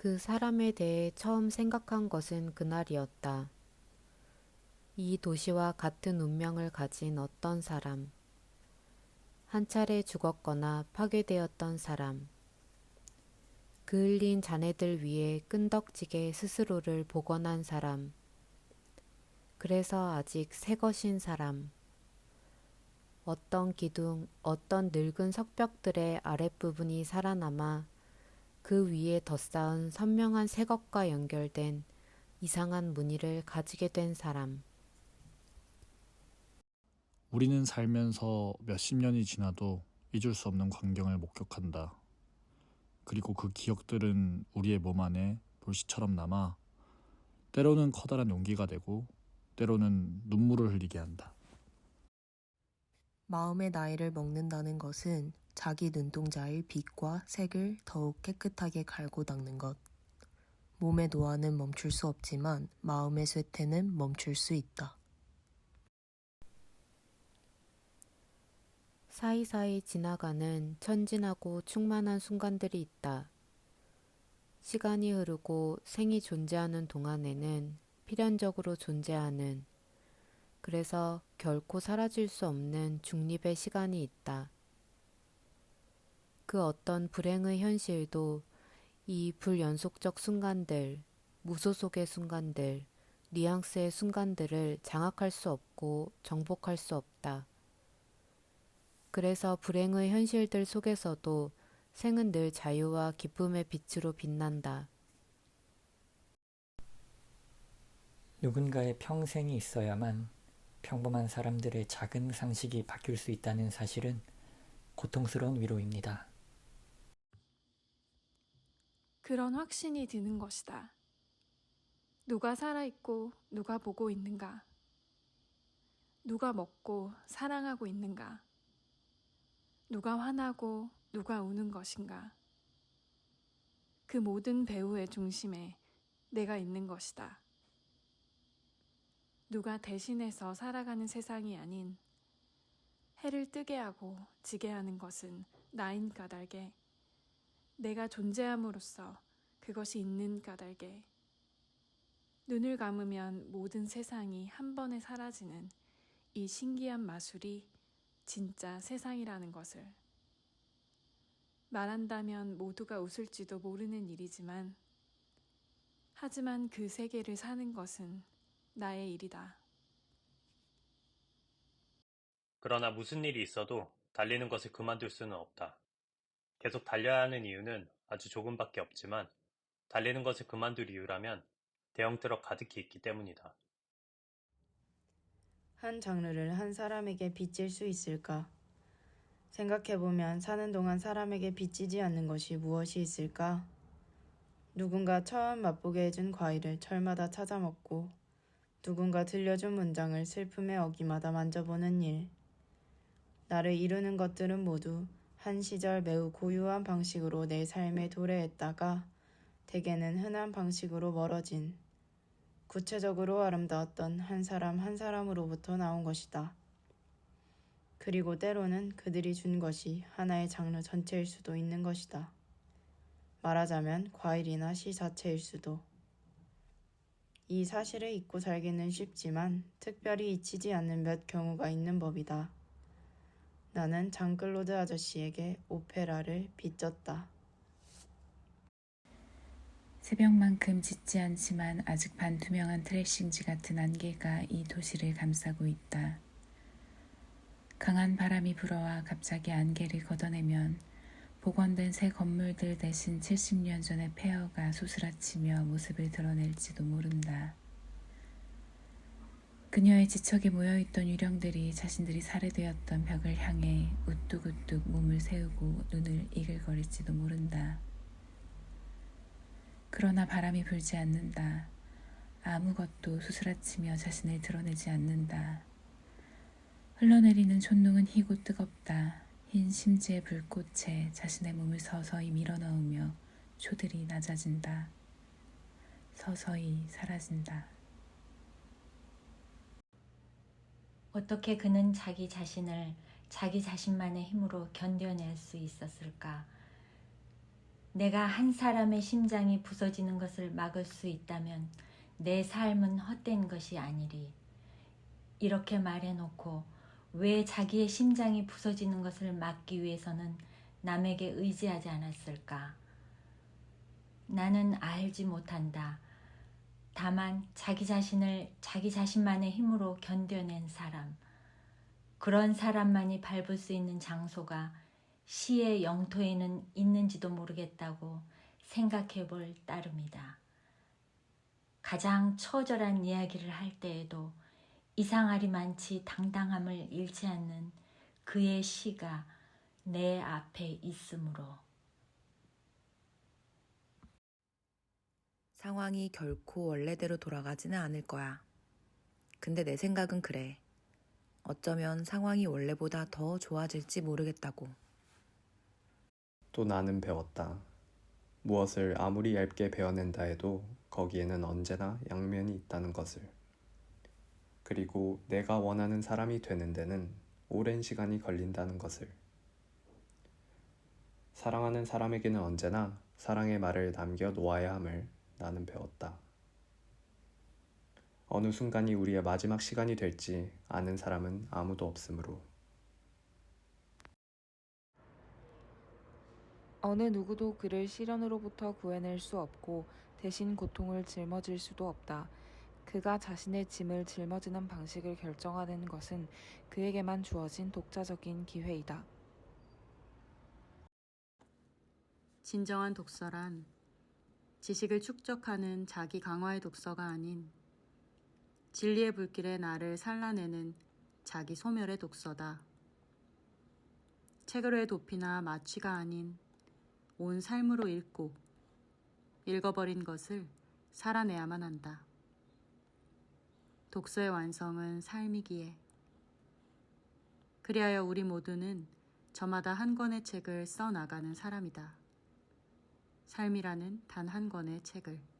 그 사람에 대해 처음 생각한 것은 그날이었다. 이 도시와 같은 운명을 가진 어떤 사람, 한 차례 죽었거나 파괴되었던 사람, 그을린 자네들 위해 끈덕지게 스스로를 복원한 사람, 그래서 아직 새 것인 사람, 어떤 기둥, 어떤 늙은 석벽들의 아랫부분이 살아남아 그 위에 덧쌓은 선명한 새 것과 연결된 이상한 무늬를 가지게 된 사람. 우리는 살면서 몇십 년이 지나도 잊을 수 없는 광경을 목격한다. 그리고 그 기억들은 우리의 몸 안에 불씨처럼 남아 때로는 커다란 용기가 되고 때로는 눈물을 흘리게 한다. 마음의 나이를 먹는다는 것은 자기 눈동자의 빛과 색을 더욱 깨끗하게 갈고 닦는 것. 몸의 노화는 멈출 수 없지만 마음의 쇠퇴는 멈출 수 있다. 사이사이 지나가는 천진하고 충만한 순간들이 있다. 시간이 흐르고 생이 존재하는 동안에는 필연적으로 존재하는, 그래서 결코 사라질 수 없는 중립의 시간이 있다. 그 어떤 불행의 현실도 이 불연속적 순간들, 무소속의 순간들, 뉘앙스의 순간들을 장악할 수 없고 정복할 수 없다. 그래서 불행의 현실들 속에서도 생은 늘 자유와 기쁨의 빛으로 빛난다. 누군가의 평생이 있어야만 평범한 사람들의 작은 상식이 바뀔 수 있다는 사실은 고통스러운 위로입니다. 그런 확신이 드는 것이다. 누가 살아있고 누가 보고 있는가? 누가 먹고 사랑하고 있는가? 누가 화나고 누가 우는 것인가? 그 모든 배후의 중심에 내가 있는 것이다. 누가 대신해서 살아가는 세상이 아닌 해를 뜨게 하고 지게 하는 것은 나인 까닭에 내가 존재함으로써 그것이 있는 까닭에 눈을 감으면 모든 세상이 한 번에 사라지는 이 신기한 마술이 진짜 세상이라는 것을. 말한다면 모두가 웃을지도 모르는 일이지만 하지만 그 세계를 사는 것은 나의 일이다. 그러나 무슨 일이 있어도 달리는 것을 그만둘 수는 없다. 계속 달려야 하는 이유는 아주 조금밖에 없지만 달리는 것을 그만둘 이유라면 대형 트럭 가득히 있기 때문이다. 한 장르를 한 사람에게 빚질 수 있을까? 생각해보면 사는 동안 사람에게 빚지지 않는 것이 무엇이 있을까? 누군가 처음 맛보게 해준 과일을 철마다 찾아 먹고 누군가 들려준 문장을 슬픔의 어기마다 만져보는 일. 나를 이루는 것들은 모두 한 시절 매우 고유한 방식으로 내 삶에 도래했다가 대개는 흔한 방식으로 멀어진 구체적으로 아름다웠던 한 사람 한 사람으로부터 나온 것이다. 그리고 때로는 그들이 준 것이 하나의 장르 전체일 수도 있는 것이다. 말하자면 과일이나 시 자체일 수도. 이 사실을 잊고 살기는 쉽지만 특별히 잊히지 않는 몇 경우가 있는 법이다. 나는 장클로드 아저씨에게 오페라를 빚졌다. 새벽만큼 짙지 않지만 아직 반투명한 트레싱지 같은 안개가 이 도시를 감싸고 있다. 강한 바람이 불어와 갑자기 안개를 걷어내면 복원된 새 건물들 대신 70년 전의 폐허가 소스라치며 모습을 드러낼지도 모른다. 그녀의 지척에 모여있던 유령들이 자신들이 살해되었던 벽을 향해 우뚝우뚝 몸을 세우고 눈을 이글거릴지도 모른다. 그러나 바람이 불지 않는다. 아무것도 수스라치며 자신을 드러내지 않는다. 흘러내리는 촛농은 희고 뜨겁다. 흰 심지의 불꽃에 자신의 몸을 서서히 밀어넣으며 초들이 낮아진다. 서서히 사라진다. 어떻게 그는 자기 자신을 자기 자신만의 힘으로 견뎌낼 수 있었을까? 내가 한 사람의 심장이 부서지는 것을 막을 수 있다면 내 삶은 헛된 것이 아니리. 이렇게 말해놓고 왜 자기의 심장이 부서지는 것을 막기 위해서는 남에게 의지하지 않았을까? 나는 알지 못한다. 다만 자기 자신을 자기 자신만의 힘으로 견뎌낸 사람, 그런 사람만이 밟을 수 있는 장소가 시의 영토에는 있는지도 모르겠다고 생각해 볼 따름이다. 가장 처절한 이야기를 할 때에도 이상하리만치 당당함을 잃지 않는 그의 시가 내 앞에 있으므로. 상황이 결코 원래대로 돌아가지는 않을 거야. 근데 내 생각은 그래. 어쩌면 상황이 원래보다 더 좋아질지 모르겠다고. 또 나는 배웠다. 무엇을 아무리 얇게 베어낸다 해도 거기에는 언제나 양면이 있다는 것을. 그리고 내가 원하는 사람이 되는 데는 오랜 시간이 걸린다는 것을. 사랑하는 사람에게는 언제나 사랑의 말을 남겨 놓아야 함을 나는 배웠다. 어느 순간이 우리의 마지막 시간이 될지 아는 사람은 아무도 없으므로. 어느 누구도 그를 시련으로부터 구해낼 수 없고 대신 고통을 짊어질 수도 없다. 그가 자신의 짐을 짊어지는 방식을 결정하는 것은 그에게만 주어진 독자적인 기회이다. 진정한 독서란 지식을 축적하는 자기 강화의 독서가 아닌 진리의 불길에 나를 살라내는 자기 소멸의 독서다. 책으로의 도피나 마취가 아닌 온 삶으로 읽고 읽어버린 것을 살아내야만 한다. 독서의 완성은 삶이기에. 그리하여 우리 모두는 저마다 한 권의 책을 써나가는 사람이다. 삶이라는 단 한 권의 책을.